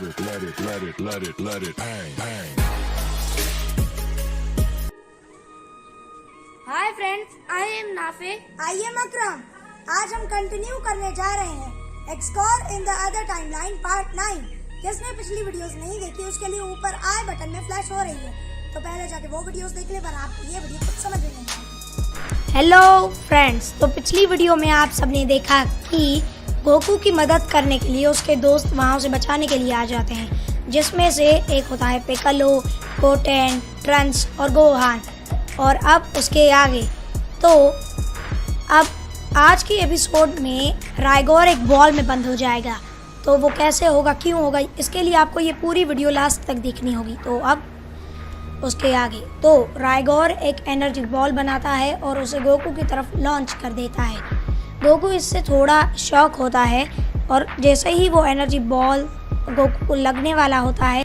let it bang, bang. Hi friends, I am Nafe. I am Akram. आज हम continue करने जा रहे हैं excore in the other timeline part 9। जिसने पिछली वीडियोस नहीं देखी उसके लिए ऊपर आई बटन में फ्लैश हो रही है, तो पहले जाके वो वीडियोस देख ले, पर आपको ये वीडियो कुछ समझ में नहीं आएगी। हेलो फ्रेंड्स, तो पिछली वीडियो में आप सबने देखा कि गोकू की मदद करने के लिए उसके दोस्त वहाँ उसे बचाने के लिए आ जाते हैं, जिसमें से एक होता है पिक्कोलो, गोटेन, ट्रंक्स और गोहान। और अब उसके आगे तो अब आज की एपिसोड में राइगोर एक बॉल में बंद हो जाएगा। तो वो कैसे होगा, क्यों होगा, इसके लिए आपको ये पूरी वीडियो लास्ट तक देखनी होगी। तो अब उसके आगे तो राइगोर एक एनर्जी बॉल बनाता है और उसे गोकू की तरफ लॉन्च कर देता है। गोकू इससे थोड़ा शॉक होता है और जैसे ही वो एनर्जी बॉल गोकू को लगने वाला होता है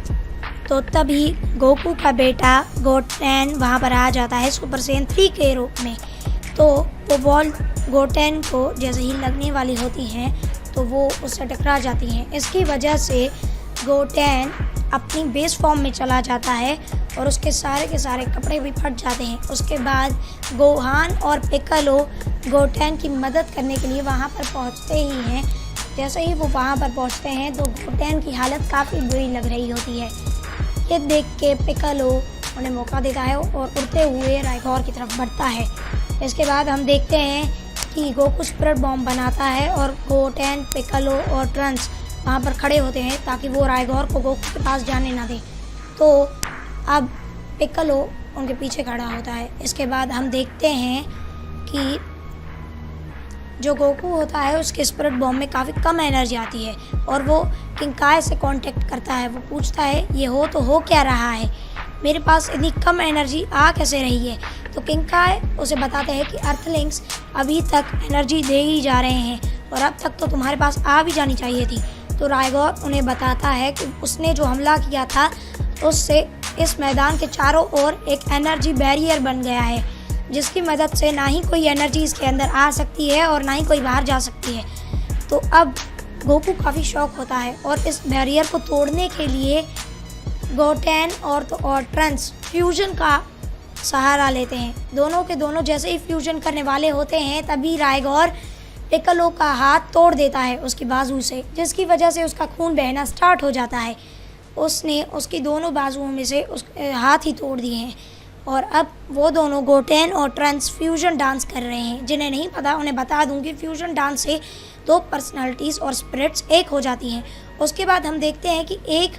तो तभी गोकू का बेटा गोटेन वहाँ पर आ जाता है सुपर सैयन 3 के रूप में। तो वो बॉल गोटेन को जैसे ही लगने वाली होती हैं तो वो उससे टकरा जाती हैं। इसकी वजह से गोटेन अपनी बेस फॉर्म में चला जाता है और उसके सारे के सारे कपड़े भी फट जाते हैं। उसके बाद गोहान और पिक्कोलो गोटेन की मदद करने के लिए वहाँ पर पहुँचते ही हैं। जैसे ही वो वहाँ पर पहुँचते हैं तो गोटेन की हालत काफ़ी बुरी लग रही होती है। ये देख के पिक्कोलो उन्हें मौका देता है और उड़ते हुए राइगोर की तरफ बढ़ता है। इसके बाद हम देखते हैं कि गोकू स्पिरिट बॉम्ब बनाता है और गोटेन, पिक्कोलो और ट्रंक्स वहाँ पर खड़े होते हैं ताकि वो राइगोर को गोकू के पास जाने ना दे। तो अब पिक्कोलो उनके पीछे खड़ा होता है। इसके बाद हम देखते हैं कि जो गोकू होता है उसके स्पिरिट बॉम्ब में काफ़ी कम एनर्जी आती है और वो किंकाई से कांटेक्ट करता है। वो पूछता है ये हो तो हो क्या रहा है, मेरे पास इतनी कम एनर्जी आ कैसे रही है। तो किंकाई उसे बताते हैं कि अर्थलिंग्स अभी तक एनर्जी दे ही जा रहे हैं और अब तक तो तुम्हारे पास आ भी जानी चाहिए थी। तो राइगोर उन्हें बताता है कि उसने जो हमला किया था उससे इस मैदान के चारों ओर एक एनर्जी बैरियर बन गया है, जिसकी मदद से ना ही कोई एनर्जी इसके अंदर आ सकती है और ना ही कोई बाहर जा सकती है। तो अब गोकू काफ़ी शॉक होता है और इस बैरियर को तोड़ने के लिए गोटेन और ट्रंक्स फ्यूजन का सहारा लेते हैं। दोनों के दोनों जैसे ही फ्यूजन करने वाले होते हैं तभी राइगोर पिक्कोलो का हाथ तोड़ देता है उसकी बाजू से, जिसकी वजह से उसका खून बहना स्टार्ट हो जाता है। उसने उसकी दोनों बाजुओं में से उसके हाथ ही तोड़ दिए हैं और अब वो दोनों गोटेन और ट्रंक्स फ्यूजन डांस कर रहे हैं। जिन्हें नहीं पता उन्हें बता दूं कि फ्यूजन डांस से 2 पर्सनालिटीज़ और स्पिरिट्स एक हो जाती हैं। उसके बाद हम देखते हैं कि एक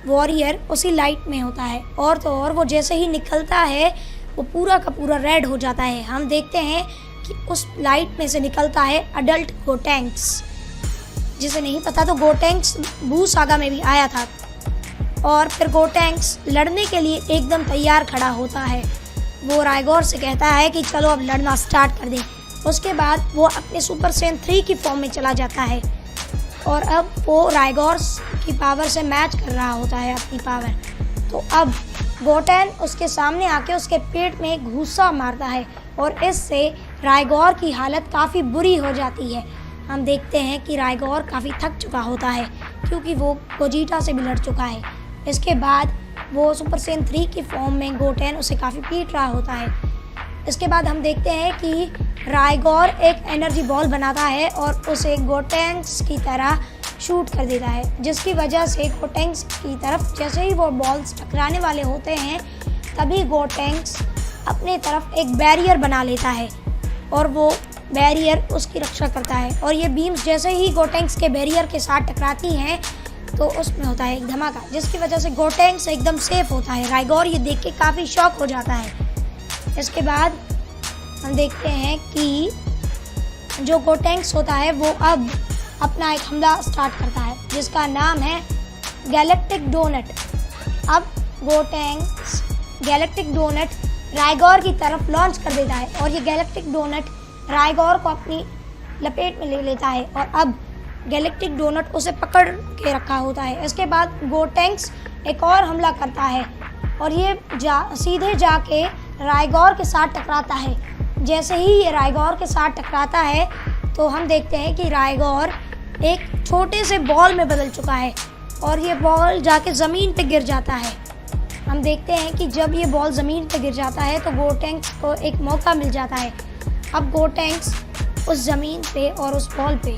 वॉरियर उसी लाइट में होता है और तो और वो जैसे ही निकलता है वो पूरा का पूरा रेड हो जाता है। हम देखते हैं कि उस लाइट में से निकलता है अडल्ट गोटेंक्स। जिसे नहीं पता तो गोटेंक्स बू सागा में भी आया था और फिर गोटेंक्स लड़ने के लिए एकदम तैयार खड़ा होता है। वो राइगोर से कहता है कि चलो अब लड़ना स्टार्ट कर दें। उसके बाद वो अपने सुपर सैयन 3 की फॉर्म में चला जाता है और अब वो राइगोर की पावर से मैच कर रहा होता है अपनी पावर। तो अब गोटेन उसके सामने आके उसके पेट में घूसा मारता है और इससे राइगोर की हालत काफ़ी बुरी हो जाती है। हम देखते हैं कि राइगोर काफ़ी थक चुका होता है क्योंकि वो गोजीटा से भी लड़ चुका है। इसके बाद वो सुपर सैयन 3 की फॉर्म में गोटेन उसे काफ़ी पीट रहा होता है। इसके बाद हम देखते हैं कि राइगोर एक एनर्जी बॉल बनाता है और उसे गोटेंक्स की तरह शूट कर देता है, जिसकी वजह से गोटेंक्स की तरफ जैसे ही वो बॉल्स टकराने वाले होते हैं तभी गोटेंक्स अपने तरफ एक बैरियर बना लेता है और वो बैरियर उसकी रक्षा करता है। और ये बीम्स जैसे ही गोटेंक्स के बैरियर के साथ टकराती हैं तो उसमें होता है एक धमाका, जिसकी वजह से गोटेंक्स एकदम सेफ होता है। राइगोर ये देख के काफ़ी शॉक हो जाता है। इसके बाद हम देखते हैं कि जो गोटेंक्स होता है वो अब अपना एक हमला स्टार्ट करता है जिसका नाम है गैलेक्टिक डोनट। अब गोटेंक्स गैलेक्टिक डोनट राइगोर की तरफ लॉन्च कर देता है और ये गैलेक्टिक डोनट राइगोर को अपनी लपेट में ले लेता है और अब गैलेक्टिक डोनट उसे पकड़ के रखा होता है। इसके बाद गोटेंक्स एक और हमला करता है और ये सीधे जाके राइगोर के साथ टकराता है। जैसे ही ये राइगोर के साथ टकराता है तो हम देखते हैं कि राइगोर एक छोटे से बॉल में बदल चुका है और ये बॉल जाके ज़मीन पे गिर जाता है। हम देखते हैं कि जब ये बॉल ज़मीन पे गिर जाता है तो गोटेंक्स को एक मौका मिल जाता है। अब गोटेंक्स उस ज़मीन पे और उस बॉल पे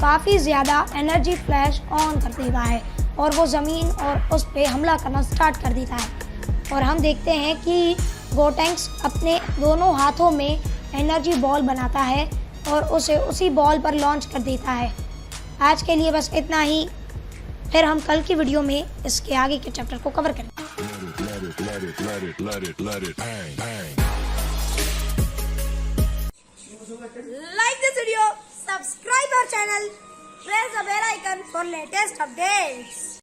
काफ़ी ज़्यादा एनर्जी फ्लैश ऑन कर देता है और वो ज़मीन और उस पे हमला करना स्टार्ट कर देता है। और हम देखते हैं कि गोटेंक्स अपने दोनों हाथों में एनर्जी बॉल बनाता है और उसे उसी बॉल पर लॉन्च कर देता है। आज के लिए बस इतना ही, फिर हम कल की वीडियो में इसके आगे के चैप्टर को कवर करेंगे। Like this video, subscribe our channel, press the bell icon for latest updates.